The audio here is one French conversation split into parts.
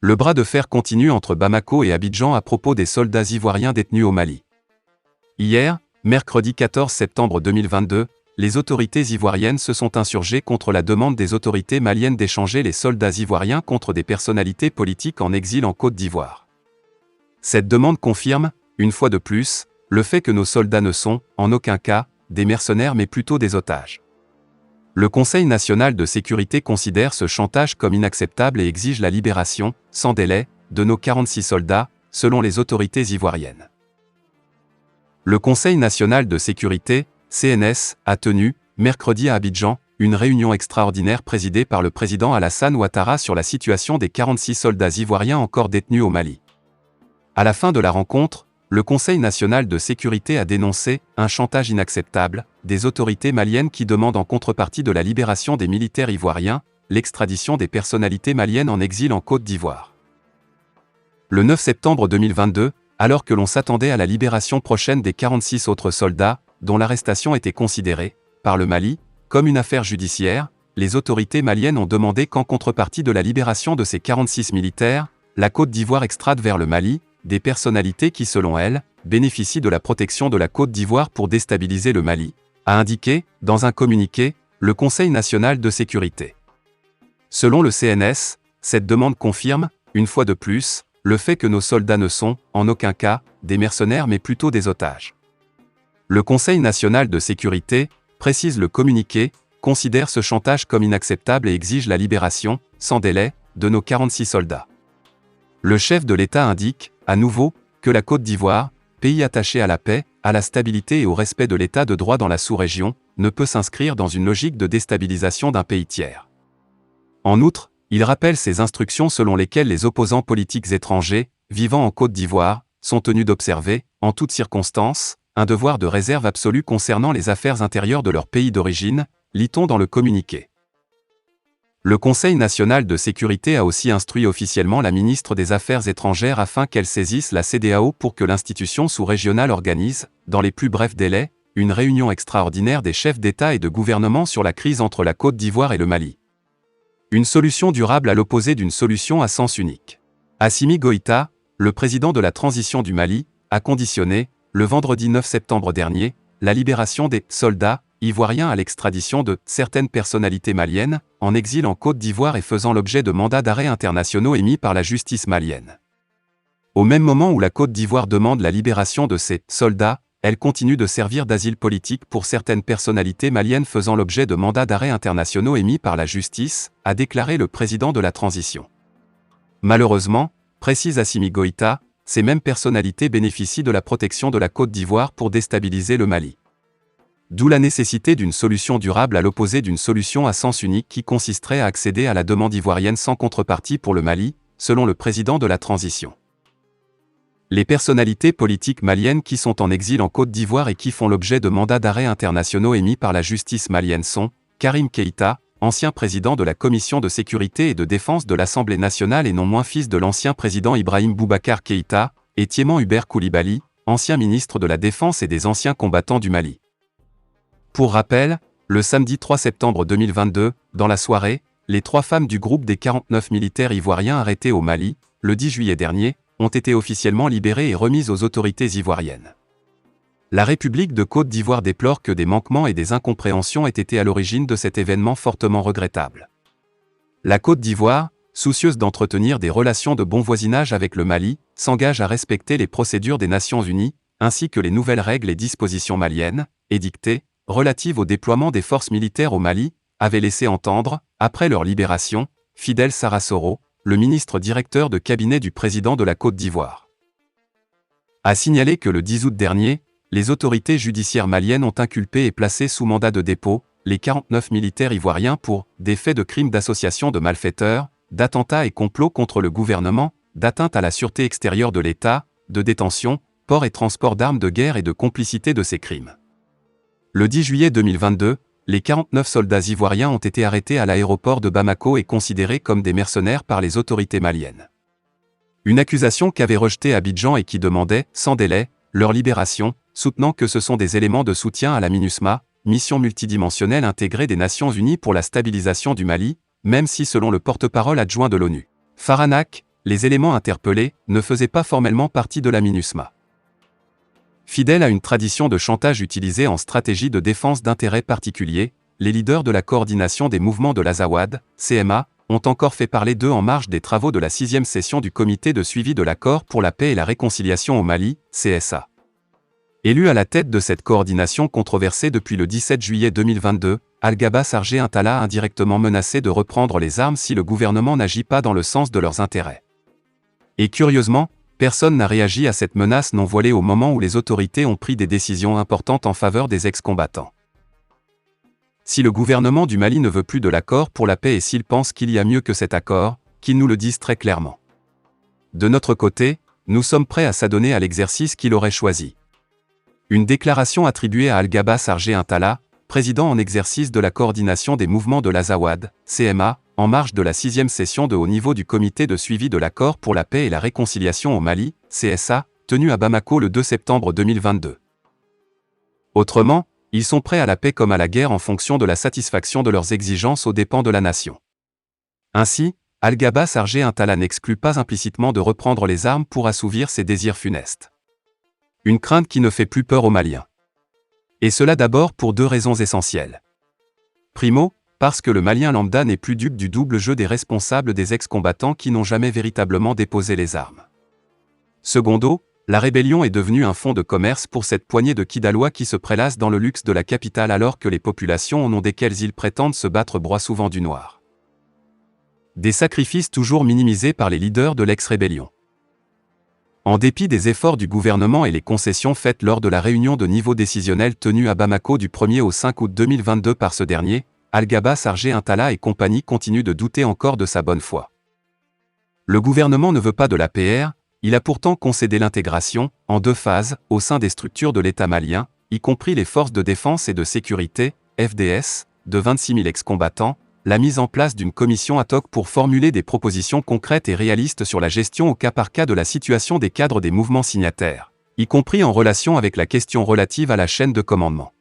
Le bras de fer continue entre Bamako et Abidjan à propos des soldats ivoiriens détenus au Mali. Hier, mercredi 14 septembre 2022, les autorités ivoiriennes se sont insurgées contre la demande des autorités maliennes d'échanger les soldats ivoiriens contre des personnalités politiques en exil en Côte d'Ivoire. Cette demande confirme, une fois de plus, le fait que nos soldats ne sont, en aucun cas, des mercenaires mais plutôt des otages. Le Conseil national de sécurité considère ce chantage comme inacceptable et exige la libération, sans délai, de nos 46 soldats, selon les autorités ivoiriennes. Le Conseil national de sécurité, CNS, a tenu, mercredi à Abidjan, une réunion extraordinaire présidée par le président Alassane Ouattara sur la situation des 46 soldats ivoiriens encore détenus au Mali. À la fin de la rencontre, le Conseil national de sécurité a dénoncé un chantage inacceptable des autorités maliennes qui demandent en contrepartie de la libération des militaires ivoiriens, l'extradition des personnalités maliennes en exil en Côte d'Ivoire. Le 9 septembre 2022, alors que l'on s'attendait à la libération prochaine des 46 autres soldats, dont l'arrestation était considérée, par le Mali, comme une affaire judiciaire, les autorités maliennes ont demandé qu'en contrepartie de la libération de ces 46 militaires, la Côte d'Ivoire extrade vers le Mali des personnalités qui, selon elles, bénéficient de la protection de la Côte d'Ivoire pour déstabiliser le Mali, a indiqué, dans un communiqué, le Conseil national de sécurité. Selon le CNS, cette demande confirme, une fois de plus, le fait que nos soldats ne sont, en aucun cas, des mercenaires mais plutôt des otages. Le Conseil national de sécurité, précise le communiqué, considère ce chantage comme inacceptable et exige la libération, sans délai, de nos 46 soldats. Le chef de l'État indique, à nouveau, que la Côte d'Ivoire, pays attaché à la paix, à la stabilité et au respect de l'État de droit dans la sous-région, ne peut s'inscrire dans une logique de déstabilisation d'un pays tiers. En outre, il rappelle ces instructions selon lesquelles les opposants politiques étrangers, vivant en Côte d'Ivoire, sont tenus d'observer, en toutes circonstances, un devoir de réserve absolue concernant les affaires intérieures de leur pays d'origine, lit-on dans le communiqué. Le Conseil national de sécurité a aussi instruit officiellement la ministre des Affaires étrangères afin qu'elle saisisse la CEDEAO pour que l'institution sous-régionale organise, dans les plus brefs délais, une réunion extraordinaire des chefs d'État et de gouvernement sur la crise entre la Côte d'Ivoire et le Mali. Une solution durable à l'opposé d'une solution à sens unique. Assimi Goïta, le président de la transition du Mali, a conditionné, le vendredi 9 septembre dernier, la libération des soldats ivoiriens à l'extradition de certaines personnalités maliennes, en exil en Côte d'Ivoire et faisant l'objet de mandats d'arrêt internationaux émis par la justice malienne. Au même moment où la Côte d'Ivoire demande la libération de ces soldats, elle continue de servir d'asile politique pour certaines personnalités maliennes faisant l'objet de mandats d'arrêt internationaux émis par la justice, a déclaré le président de la transition. Malheureusement, précise Assimi Goïta, ces mêmes personnalités bénéficient de la protection de la Côte d'Ivoire pour déstabiliser le Mali. D'où la nécessité d'une solution durable à l'opposé d'une solution à sens unique qui consisterait à accéder à la demande ivoirienne sans contrepartie pour le Mali, selon le président de la transition. Les personnalités politiques maliennes qui sont en exil en Côte d'Ivoire et qui font l'objet de mandats d'arrêt internationaux émis par la justice malienne sont Karim Keïta, ancien président de la Commission de sécurité et de défense de l'Assemblée nationale et non moins fils de l'ancien président Ibrahim Boubacar Keïta, et Thiéman Hubert Koulibaly, ancien ministre de la Défense et des anciens combattants du Mali. Pour rappel, le samedi 3 septembre 2022, dans la soirée, les 3 femmes du groupe des 49 militaires ivoiriens arrêtés au Mali, le 10 juillet dernier, ont été officiellement libérées et remises aux autorités ivoiriennes. La République de Côte d'Ivoire déplore que des manquements et des incompréhensions aient été à l'origine de cet événement fortement regrettable. La Côte d'Ivoire, soucieuse d'entretenir des relations de bon voisinage avec le Mali, s'engage à respecter les procédures des Nations Unies, ainsi que les nouvelles règles et dispositions maliennes, édictées, relatives au déploiement des forces militaires au Mali, avait laissé entendre, après leur libération, Fidel Sarasoro, le ministre directeur de cabinet du président de la Côte d'Ivoire. A signalé que le 10 août dernier, les autorités judiciaires maliennes ont inculpé et placé sous mandat de dépôt les 49 militaires ivoiriens pour des faits de crimes d'association de malfaiteurs, d'attentats et complots contre le gouvernement, d'atteinte à la sûreté extérieure de l'État, de détention, port et transport d'armes de guerre et de complicité de ces crimes. Le 10 juillet 2022, les 49 soldats ivoiriens ont été arrêtés à l'aéroport de Bamako et considérés comme des mercenaires par les autorités maliennes. Une accusation qu'avait rejetée Abidjan et qui demandait, sans délai, leur libération, soutenant que ce sont des éléments de soutien à la MINUSMA, mission multidimensionnelle intégrée des Nations Unies pour la stabilisation du Mali, même si selon le porte-parole adjoint de l'ONU, Farhanak, les éléments interpellés ne faisaient pas formellement partie de la MINUSMA. Fidèles à une tradition de chantage utilisée en stratégie de défense d'intérêts particuliers, les leaders de la coordination des mouvements de l'Azawad, CMA, ont encore fait parler d'eux en marge des travaux de la 6e session du Comité de suivi de l'accord pour la paix et la réconciliation au Mali, CSA. Élu à la tête de cette coordination controversée depuis le 17 juillet 2022, Al-Gaba Sargé Intala a indirectement menacé de reprendre les armes si le gouvernement n'agit pas dans le sens de leurs intérêts. Et curieusement, personne n'a réagi à cette menace non voilée au moment où les autorités ont pris des décisions importantes en faveur des ex-combattants. Si le gouvernement du Mali ne veut plus de l'accord pour la paix et s'il pense qu'il y a mieux que cet accord, qu'ils nous le disent très clairement. De notre côté, nous sommes prêts à s'adonner à l'exercice qu'il aurait choisi. Une déclaration attribuée à Al-Gaba Sargé Intala, président en exercice de la coordination des mouvements de l'Azawad, CMA, en marge de la 6e session de haut niveau du Comité de suivi de l'accord pour la paix et la réconciliation au Mali, CSA, tenue à Bamako le 2 septembre 2022. Autrement, ils sont prêts à la paix comme à la guerre en fonction de la satisfaction de leurs exigences aux dépens de la nation. Ainsi, Al-Gaba Sargé Intala n'exclut pas implicitement de reprendre les armes pour assouvir ses désirs funestes. Une crainte qui ne fait plus peur aux Maliens. Et cela d'abord pour 2 raisons essentielles. Primo, parce que le Malien lambda n'est plus dupe du double jeu des responsables des ex-combattants qui n'ont jamais véritablement déposé les armes. Secondo, la rébellion est devenue un fonds de commerce pour cette poignée de Kidalois qui se prélassent dans le luxe de la capitale alors que les populations au nom desquelles ils prétendent se battre broient souvent du noir. Des sacrifices toujours minimisés par les leaders de l'ex-rébellion. En dépit des efforts du gouvernement et les concessions faites lors de la réunion de niveau décisionnel tenue à Bamako du 1er au 5 août 2022 par ce dernier, Al-Gaba Sargé Intala et compagnie continuent de douter encore de sa bonne foi. Le gouvernement ne veut pas de l'APR, il a pourtant concédé l'intégration, en 2 phases, au sein des structures de l'État malien, y compris les forces de défense et de sécurité, FDS, de 26 000 ex-combattants, la mise en place d'une commission ad hoc pour formuler des propositions concrètes et réalistes sur la gestion au cas par cas de la situation des cadres des mouvements signataires, y compris en relation avec la question relative à la chaîne de commandement.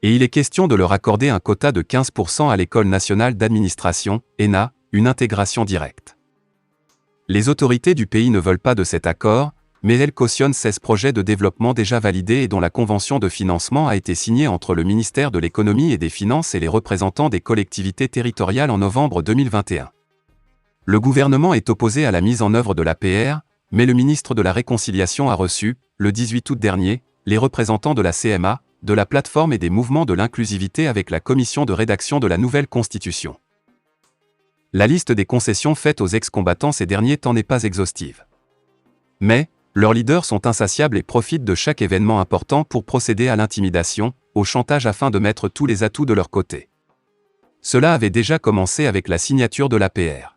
Et il est question de leur accorder un quota de 15% à l'École nationale d'administration, ENA, une intégration directe. Les autorités du pays ne veulent pas de cet accord, mais elles cautionnent 16 projets de développement déjà validés et dont la convention de financement a été signée entre le ministère de l'Économie et des Finances et les représentants des collectivités territoriales en novembre 2021. Le gouvernement est opposé à la mise en œuvre de l'APR, mais le ministre de la Réconciliation a reçu, le 18 août dernier, les représentants de la CMA, de la plateforme et des mouvements de l'inclusivité avec la commission de rédaction de la nouvelle constitution. La liste des concessions faites aux ex-combattants ces derniers temps n'est pas exhaustive. Mais, leurs leaders sont insatiables et profitent de chaque événement important pour procéder à l'intimidation, au chantage afin de mettre tous les atouts de leur côté. Cela avait déjà commencé avec la signature de l'APR.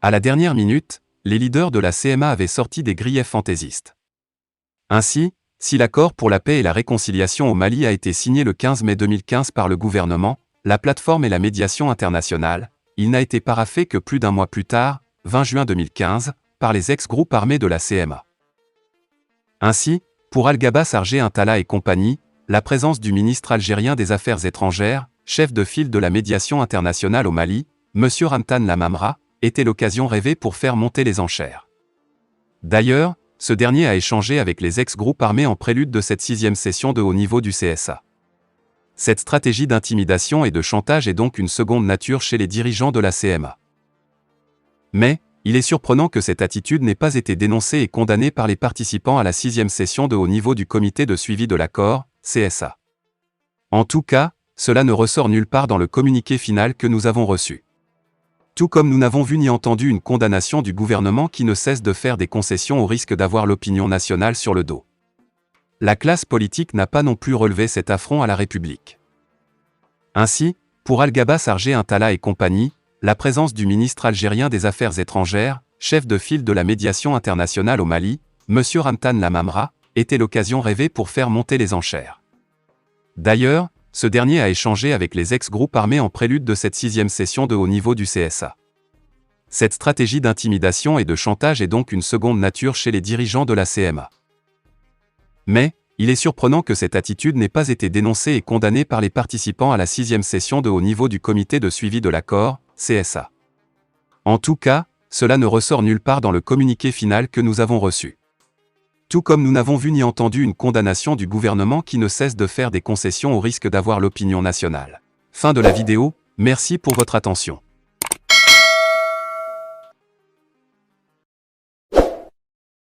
À la dernière minute, les leaders de la CMA avaient sorti des griefs fantaisistes. Ainsi, si l'accord pour la paix et la réconciliation au Mali a été signé le 15 mai 2015 par le gouvernement, la plateforme et la médiation internationale, il n'a été paraphé que plus d'un mois plus tard, 20 juin 2015, par les ex-groupes armés de la CMA. Ainsi, pour Al-Gaba Sargé Intala et compagnie, la présence du ministre algérien des Affaires étrangères, chef de file de la médiation internationale au Mali, M. Ramtan Lamamra, était l'occasion rêvée pour faire monter les enchères. D'ailleurs, ce dernier a échangé avec les ex-groupes armés en prélude de cette 6e session de haut niveau du CSA. Cette stratégie d'intimidation et de chantage est donc une seconde nature chez les dirigeants de la CMA. Mais, il est surprenant que cette attitude n'ait pas été dénoncée et condamnée par les participants à la 6e session de haut niveau du Comité de suivi de l'accord, CSA. En tout cas, cela ne ressort nulle part dans le communiqué final que nous avons reçu. Tout comme nous n'avons vu ni entendu une condamnation du gouvernement qui ne cesse de faire des concessions au risque d'avoir l'opinion nationale sur le dos. La classe politique n'a pas non plus relevé cet affront à la République. Ainsi, pour Al-Gaba Sargé Intala et compagnie, la présence du ministre algérien des Affaires étrangères, chef de file de la médiation internationale au Mali, M. Ramtan Lamamra, était l'occasion rêvée pour faire monter les enchères. D'ailleurs, ce dernier a échangé avec les ex-groupes armés en prélude de cette 6e session de haut niveau du CSA. Cette stratégie d'intimidation et de chantage est donc une seconde nature chez les dirigeants de la CMA. Mais, il est surprenant que cette attitude n'ait pas été dénoncée et condamnée par les participants à la 6e session de haut niveau du Comité de suivi de l'accord, CSA. En tout cas, cela ne ressort nulle part dans le communiqué final que nous avons reçu. Tout comme nous n'avons vu ni entendu une condamnation du gouvernement qui ne cesse de faire des concessions au risque d'avoir l'opinion nationale. Fin de la vidéo, merci pour votre attention.